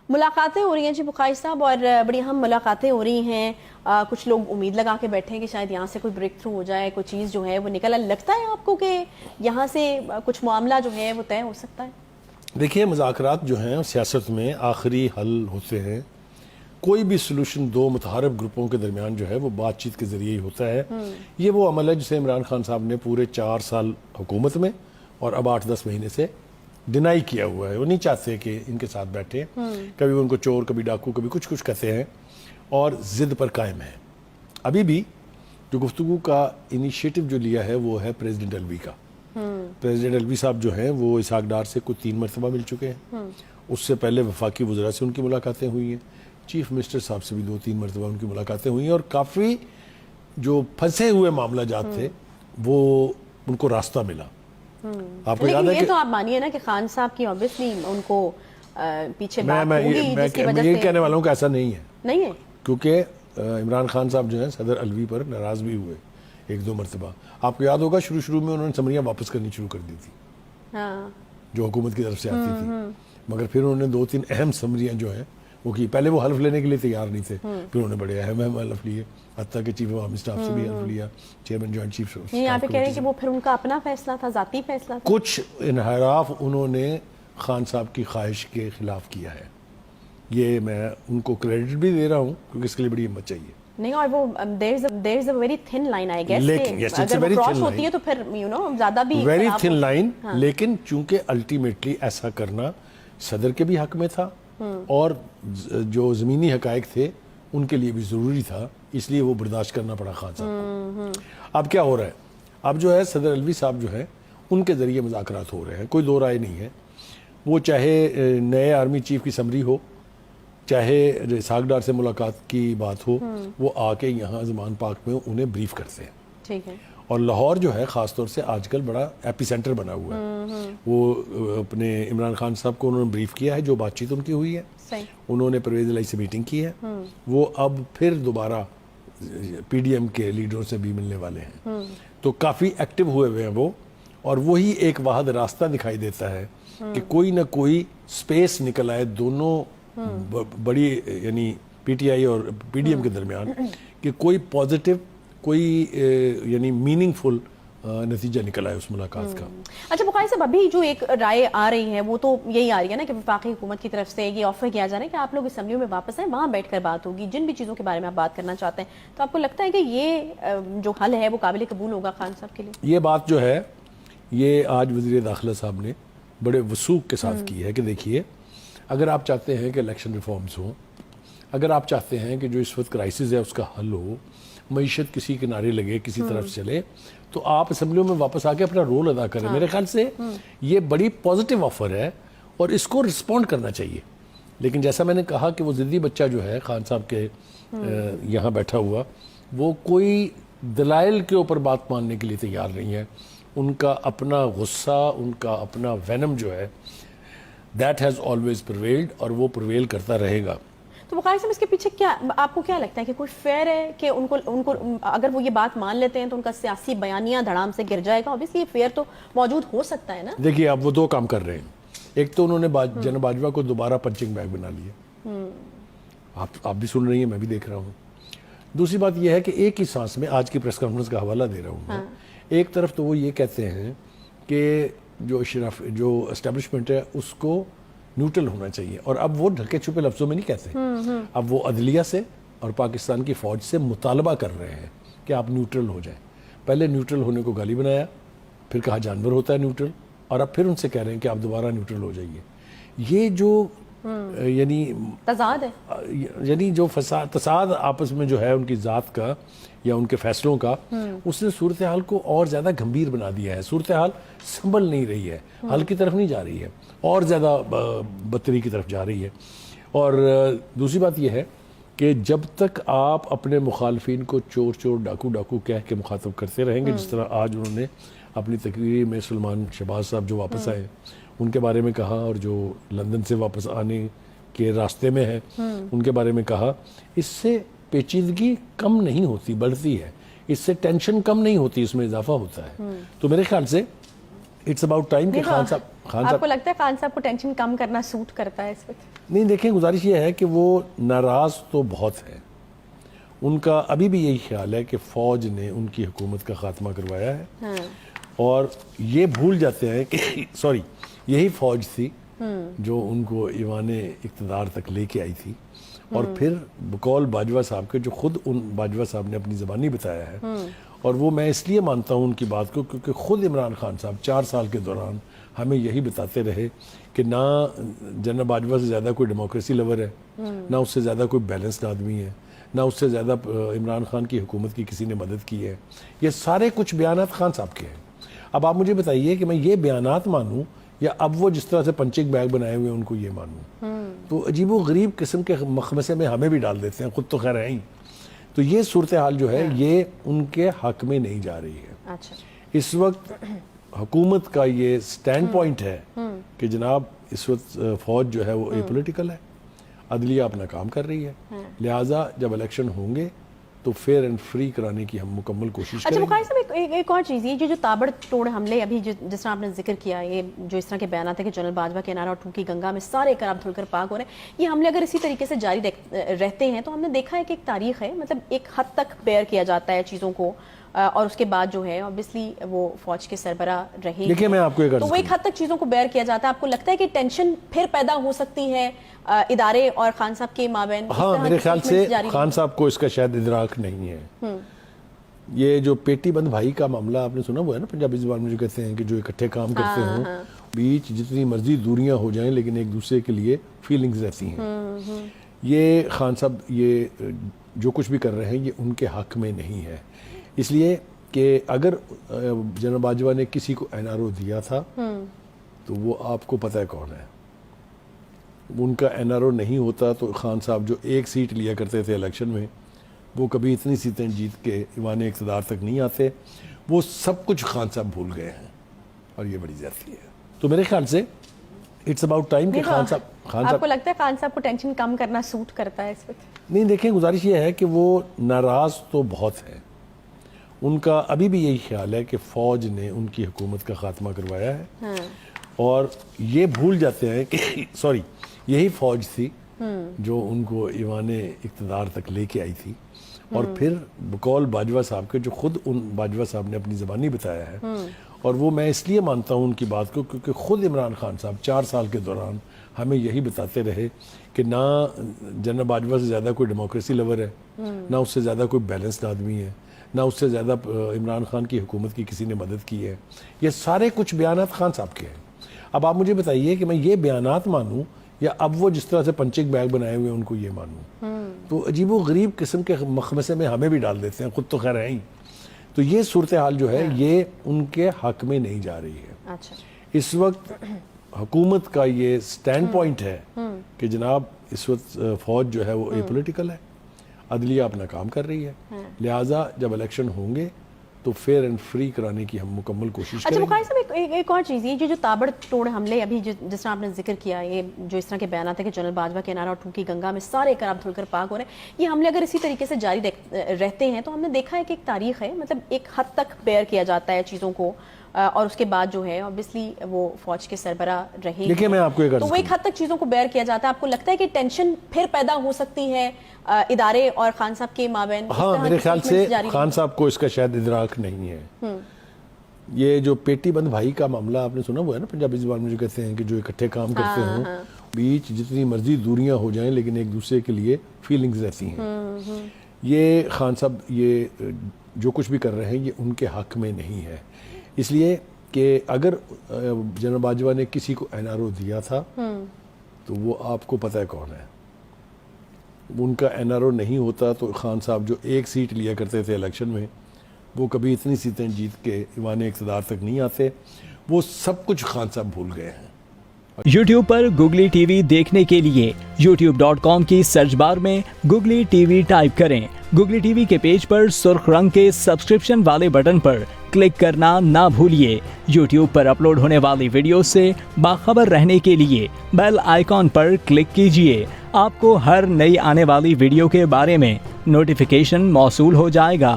ملاقاتیں ہو رہی ہیں جی بقائی صاحب، اور بڑی اہم ملاقاتیں ہو رہی ہیں. کچھ لوگ امید لگا کے بیٹھے ہیں کہ شاید یہاں سے کوئی بریک تھرو ہو جائے، کوئی چیز جو ہے وہ نکل آئے. لگتا ہے آپ کو کہ یہاں سے کچھ معاملہ جو ہے وہ طے ہو سکتا ہے؟ دیکھیے، مذاکرات جو ہیں سیاست میں آخری حل ہوتے ہیں. کوئی بھی سلوشن دو متحارب گروپوں کے درمیان جو ہے وہ بات چیت کے ذریعے ہی ہوتا ہے. یہ وہ عمل ہے جسے عمران خان صاحب نے پورے 4 سال حکومت میں اور اب 8-10 مہینے سے ڈینائی کیا ہوا ہے. وہ نہیں چاہتے کہ ان کے ساتھ بیٹھے. کبھی ان کو چور، کبھی ڈاکو، کبھی کچھ کہتے ہیں اور ضد پر قائم ہیں. ابھی بھی جو گفتگو کا انیشیٹو جو لیا ہے وہ ہے پریزیڈنٹ الوی کا. پریزیڈنٹ الوی صاحب جو ہیں وہ اسحاق ڈار سے کوئی 3 مرتبہ مل چکے ہیں. اس سے پہلے وفاقی وزراء سے ان کی ملاقاتیں ہوئی ہیں. چیف منسٹر صاحب سے بھی 2-3 مرتبہ ان کی ملاقاتیں ہوئی ہیں اور کافی جو پھنسے ہوئے معاملہ جات تھے وہ ان کو راستہ ملا. آپ کو یاد ہے یہ تو آپ مانیے نا کہ خان صاحب کی obviously ان کو پیچھے بات ہوگی جس کی وجہ سے. میں یہ کہنے والا ہوں کہ ایسا نہیں ہے. نہیں ہے کیونکہ عمران خان صاحب جو ہیں صدر الوی پر ناراض بھی ہوئے 1-2 مرتبہ. آپ کو یاد ہوگا شروع میں انہوں نے سمریاں واپس کرنی شروع کر دی تھی جو حکومت کی طرف سے آتی تھی. مگر پھر انہوں نے 2-3 اہم سمریاں جو ہیں وہ کی. پہلے وہ حلف لینے کے لیے تیار نہیں تھے، پھر انہوں نے بڑے اہم حلف لیے، حتیٰ کہ چیف عوامی اسٹاف سے بھی حلف لیا، چیئرمین جوائنٹ چیف. یہاں پہ کہہ رہے ہیں کہ وہ پھر ان کا اپنا فیصلہ تھا، ذاتی فیصلہ تھا. کچھ انحراف انہوں نے خان صاحب کی خواہش کے خلاف کیا ہے. یہ میں ان کو کریڈٹ بھی دے رہا ہوں کیونکہ اس کے لیے بڑی ہمت چاہیے. نہیں، اور وہ there is a very thin line I guess. لیکن اگر وہ کراس ہوتی ہے تو پھر زیادہ بھی ویری تھن لائن. لیکن چونکہ الٹیمیٹلی ایسا کرنا صدر کے بھی حق میں تھا اور جو زمینی حقائق تھے ان کے لیے بھی ضروری تھا، اس لیے وہ برداشت کرنا پڑا خان صاحب کو. اب کیا ہو رہا ہے؟ اب جو ہے صدر الوی صاحب جو ہے ان کے ذریعے مذاکرات ہو رہے ہیں، کوئی دو رائے نہیں ہے. وہ چاہے نئے آرمی چیف کی سمری ہو، چاہے اسحاق ڈار سے ملاقات کی بات ہو، وہ آ کے یہاں زمان پاک میں انہیں بریف کرتے ہیں. ٹھیک ہے. اور لاہور جو ہے خاص طور سے آج کل بڑا ایپی سینٹر بنا ہوا ہے. وہ اپنے عمران خان صاحب کو انہوں نے بریف کیا ہے جو بات چیت ان کی ہوئی ہے. انہوں نے پرویز الہی سے میٹنگ کی ہے. وہ اب پھر دوبارہ پی ڈی ایم کے لیڈروں سے بھی ملنے والے ہیں. تو کافی ایکٹیو ہوئے ہیں وہ، اور وہی ایک واحد راستہ دکھائی دیتا ہے کہ کوئی نہ کوئی سپیس نکل آئے دونوں بڑی یعنی پی ٹی آئی اور پی ڈی ایم کے درمیان، کہ کوئی پازیٹیو، کوئی یعنی میننگ فل نتیجہ نکلا ہے اس ملاقات کا. اچھا بخاری صاحب، ابھی جو ایک رائے آ رہی ہے وہ تو یہی آ رہی ہے نا کہ وفاقی حکومت کی طرف سے یہ آفر کیا جا رہا ہے کہ آپ لوگ اسمبلیوں میں واپس آئیں، وہاں بیٹھ کر بات ہوگی جن بھی چیزوں کے بارے میں آپ بات کرنا چاہتے ہیں. تو آپ کو لگتا ہے کہ یہ جو حل ہے وہ قابل قبول ہوگا خان صاحب کے لیے؟ یہ بات جو ہے یہ آج وزیر داخلہ صاحب نے بڑے وثوق کے ساتھ کی ہے کہ دیکھیے، اگر آپ چاہتے ہیں کہ الیکشن ریفارمز ہوں، اگر آپ چاہتے ہیں کہ جو اس وقت کرائسس ہے اس کا حل ہو، معیشت کسی کنارے لگے، کسی طرف چلے، تو آپ اسمبلیوں میں واپس آ کے اپنا رول ادا کریں. میرے خیال سے یہ بڑی پازیٹیو آفر ہے اور اس کو رسپونڈ کرنا چاہیے. لیکن جیسا میں نے کہا کہ وہ ضدی بچہ جو ہے خان صاحب کے یہاں بیٹھا ہوا، وہ کوئی دلائل کے اوپر بات ماننے کے لیے تیار نہیں ہے. ان کا اپنا غصہ، ان کا اپنا وینم جو ہے دیٹ ہیز آلویز پرویلڈ، اور وہ پرویل کرتا رہے گا. تو بخاری صاحب اس کے پیچھے کیا آپ کو کیا لگتا ہے کہ کوئی فیئر ہے کہ ان کو اگر وہ یہ بات مان لیتے ہیں تو ان کا سیاسی بیانیہ دھڑام سے گر جائے گا؟ اوبیسلی یہ فیئر تو موجود ہو سکتا ہے نا. دیکھیے، اب وہ 2 کام کر رہے ہیں. ایک تو انہوں نے جناب باجوہ کو دوبارہ پنچنگ بیگ بنا لیا. آپ بھی سن رہی ہیں، میں بھی دیکھ رہا ہوں. دوسری بات یہ ہے کہ ایک ہی سانس میں آج کی پریس کانفرنس کا حوالہ دے رہا ہوں میں. ایک طرف تو وہ یہ کہتے ہیں کہ جو اسٹیبلشمنٹ ہے اس کو نیوٹرل ہونا چاہیے، اور اب وہ ڈھکے چھپے لفظوں میں نہیں کہتے. اب وہ عدلیہ سے اور پاکستان کی فوج سے مطالبہ کر رہے ہیں کہ آپ نیوٹرل ہو جائیں. پہلے نیوٹرل ہونے کو گالی بنایا، پھر کہا جانور ہوتا ہے نیوٹرل، اور اب پھر ان سے کہہ رہے ہیں کہ آپ دوبارہ نیوٹرل ہو جائیے. یہ جو یعنی تضاد ہے، یعنی جو تصاد آپس میں جو ہے ان کی ذات کا یا ان کے فیصلوں کا، اس نے صورتحال کو اور زیادہ گھمبیر بنا دیا ہے. صورتحال سنبھل نہیں رہی ہے، حل کی طرف نہیں جا رہی ہے، اور زیادہ بدتری کی طرف جا رہی ہے. اور دوسری بات یہ ہے کہ جب تک آپ اپنے مخالفین کو چور چور، ڈاکو ڈاکو کہہ کے مخاطب کرتے رہیں گے، جس طرح آج انہوں نے اپنی تقریر میں سلمان شہباز صاحب جو واپس آئے ان کے بارے میں کہا، اور جو لندن سے واپس آنے کے راستے میں ہے ان کے بارے میں کہا، اس سے پیچیدگی کم نہیں ہوتی، بڑھتی ہے. اس سے ٹینشن کم نہیں ہوتی، اس میں اضافہ ہوتا ہے. تو میرے خیال سے اٹس اباؤٹ ٹائم کہ خان صاحب آپ کو لگتا ہے خان صاحب کو ٹینشن کم کرنا سوٹ کرتا ہے اس وقت؟ نہیں دیکھیں گزارش یہ ہے کہ وہ ناراض تو بہت ہیں، ان کا ابھی بھی یہی خیال ہے کہ فوج نے ان کی حکومت کا خاتمہ کروایا ہے، اور یہ بھول جاتے ہیں کہ سوری یہی فوج تھی جو ان کو ایوان اقتدار تک لے کے آئی تھی، اور پھر بقول باجوہ صاحب کے جو خود ان باجوہ صاحب نے اپنی زبانی بتایا ہے، اور وہ میں اس لیے مانتا ہوں ان کی بات کو کیونکہ خود عمران خان صاحب 4 سال کے دوران ہمیں یہی بتاتے رہے کہ نہ جنرل باجوہ سے زیادہ کوئی ڈیموکریسی لور ہے، نہ اس سے زیادہ کوئی بیلنسڈ آدمی ہے، نہ اس سے زیادہ عمران خان کی حکومت کی کسی نے مدد کی ہے۔ یہ سارے کچھ بیانات خان صاحب کے ہیں۔ اب آپ مجھے بتائیے کہ میں یہ بیانات مانوں یا اب وہ جس طرح سے پنچنگ بیگ بنائے ہوئے ان کو یہ مانوں، تو عجیب و غریب قسم کے مخمسے میں ہمیں بھی ڈال دیتے ہیں، خود تو خیر ہیں ہی۔ تو یہ صورتحال جو ہے یہ ان کے حق میں نہیں جا رہی ہے۔ اس وقت حکومت کا یہ سٹینڈ پوائنٹ ہے کہ جناب اس وقت فوج جو ہے وہ اے پولیٹیکل ہے، عدلیہ اپنا کام کر رہی ہے، لہٰذا جب الیکشن ہوں گے تو فیئر اینڈ فری کرانے کی ہم مکمل کوشش کریں گے۔ بخاری صاحب ایک اور چیز یہ جو تابڑ توڑ حملے ابھی جس طرح آپ نے ذکر کیا، یہ جو اس طرح کے بیانات ہیں کہ جنرل باجوہ کے نعرہ اور ٹوکی گنگا میں سارے کراب دھل کر پاک ہو رہے ہیں، یہ حملے اگر اسی طریقے سے جاری رہتے ہیں تو ہم نے دیکھا ہے کہ ایک تاریخ ہے، مطلب ایک حد تک بیئر کیا جاتا ہے چیزوں کو، اور اس کے بعد جو ہے obviously وہ فوج کے سربراہ رہے، دیکھیں میں آپ کو ایک عرض تو وہ ایک حد تک چیزوں کو بیئر کیا جاتا ہے۔ آپ کو لگتا ہے کہ ٹینشن پھر پیدا ہو سکتی ہے ادارے اور خان صاحب کے مابین؟ ہاں میرے خیال سے خان صاحب کو اس کا شاید ادراک نہیں ہے۔ یہ جو پیٹی بند بھائی کا معاملہ آپ نے سنا ہوا ہے نا، پنجابی زبان میں جو کہتے ہیں کہ جو اکٹھے کام کرتے ہوں، بیچ جتنی مرضی دوریاں ہو جائیں لیکن ایک دوسرے کے لیے فیلنگز رہتی ہیں۔ یہ خان صاحب یہ جو کچھ بھی کر رہے ہیں یہ ان کے حق میں نہیں ہے، اس لیے کہ اگر جنرل باجوہ نے کسی کو این آر او دیا تھا تو وہ آپ کو پتہ ہے کون ہے، ان کا این آر او نہیں ہوتا تو خان صاحب جو ایک سیٹ لیا کرتے تھے الیکشن میں وہ کبھی اتنی سیٹیں جیت کے ایوان اقتدار تک نہیں آتے، وہ سب کچھ خان صاحب بھول گئے ہیں، اور یہ بڑی زیادتی ہے۔ تو میرے خیال سے اٹس اباؤٹ ٹائم کہ خان صاحب آپ کو لگتا ہے خان صاحب کو ٹینشن کم کرنا سوٹ کرتا ہے اس وقت؟ نہیں دیکھیں گزارش یہ ہے کہ وہ ناراض تو بہت ہیں، ان کا ابھی بھی یہی خیال ہے کہ فوج نے ان کی حکومت کا خاتمہ کروایا ہے، اور یہ بھول جاتے ہیں کہ سوری یہی فوج تھی جو ان کو ایوان اقتدار تک لے کے آئی تھی، اور پھر بقول باجوہ صاحب کے جو خود ان باجوہ صاحب نے اپنی زبانی بتایا ہے، اور وہ میں اس لیے مانتا ہوں ان کی بات کو کیونکہ خود عمران خان صاحب 4 سال کے دوران ہمیں یہی بتاتے رہے کہ نہ جنرل باجوہ سے زیادہ کوئی ڈیموکریسی لور ہے، نہ اس سے زیادہ کوئی بیلنسڈ آدمی ہے، نہ اس سے زیادہ عمران خان کی حکومت کی کسی نے مدد کی ہے۔ یہ سارے کچھ بیانات خان صاحب کے ہیں۔ اب آپ مجھے بتائیے کہ میں یہ بیانات مانوں یا اب وہ جس طرح سے پنچنگ بیگ بنائے ہوئے ان کو یہ مانوں، تو عجیب و غریب قسم کے مخمسے میں ہمیں بھی ڈال دیتے ہیں، خود تو خیر ہیں ہی۔ تو یہ صورتحال جو ہے یہ ان کے حق میں نہیں جا رہی ہے۔ اس وقت حکومت کا یہ سٹینڈ پوائنٹ ہے کہ جناب اس وقت فوج جو ہے وہ اے پولیٹیکل ہے، عدلیہ اپنا کام کر رہی ہے، لہٰذا جب الیکشن ہوں گے تو فیئر اینڈ فری کرانے کی ہم مکمل کوشش کریں گے۔ بخاری صاحب ایک اور چیز یہ جو تابڑ توڑ حملے ابھی جس طرح آپ نے ذکر کیا، یہ جو اس طرح کے بیانات ہیں کہ جنرل باجوہ کے نعرہ اور ٹوکی گنگا میں سارے کراب دھل کر پاک ہو رہے ہیں، یہ حملے اگر اسی طریقے سے جاری رہتے ہیں تو ہم نے دیکھا ہے کہ ایک تاریخ ہے، مطلب ایک حد تک بیئر کیا جاتا ہے چیزوں کو، اور اس کے بعد جو ہے obviously وہ فوج کے سربراہ رہے، دیکھیں میں آپ کو ایک عرض تو وہ ایک حد تک چیزوں کو بیئر کیا جاتا ہے۔ آپ کو لگتا ہے کہ ٹینشن پھر پیدا ہو سکتی ہے ادارے اور خان صاحب کے مابین؟ ہاں میرے خیال سے خان صاحب کو اس کا شاید ادراک نہیں ہے۔ یہ جو پیٹی بند بھائی کا معاملہ آپ نے سنا ہوا ہے نا، پنجابی زبان میں جو کہتے ہیں کہ جو اکٹھے کام کرتے ہوں، بیچ جتنی مرضی دوریاں ہو جائیں لیکن ایک دوسرے کے لیے فیلنگز رہتی ہیں۔ یہ خان صاحب یہ جو کچھ بھی کر رہے ہیں یہ ان کے حق میں نہیں ہے، اس لیے کہ اگر جنرل باجوہ نے کسی کو این آر او دیا تھا تو وہ آپ کو پتہ ہے کون ہے، ان کا این آر او نہیں ہوتا تو خان صاحب جو ایک سیٹ لیا کرتے تھے الیکشن میں وہ کبھی اتنی سیٹیں جیت کے ایوان اقتدار تک نہیں آتے، وہ سب کچھ خان صاحب بھول گئے ہیں۔ YouTube پر گوگلی ٹی وی دیکھنے کے لیے youtube.com کی سرچ بار میں گوگلی ٹی وی ٹائپ کریں۔ گوگلی ٹی وی کے پیج پر سرخ رنگ کے سبسکرپشن والے بٹن پر کلک کرنا نہ بھولیے۔ YouTube پر اپلوڈ ہونے والی ویڈیو سے باخبر رہنے کے لیے بیل آئیکن پر کلک کیجیے۔ آپ کو ہر نئی آنے والی ویڈیو کے بارے میں نوٹیفیکیشن موصول ہو جائے گا۔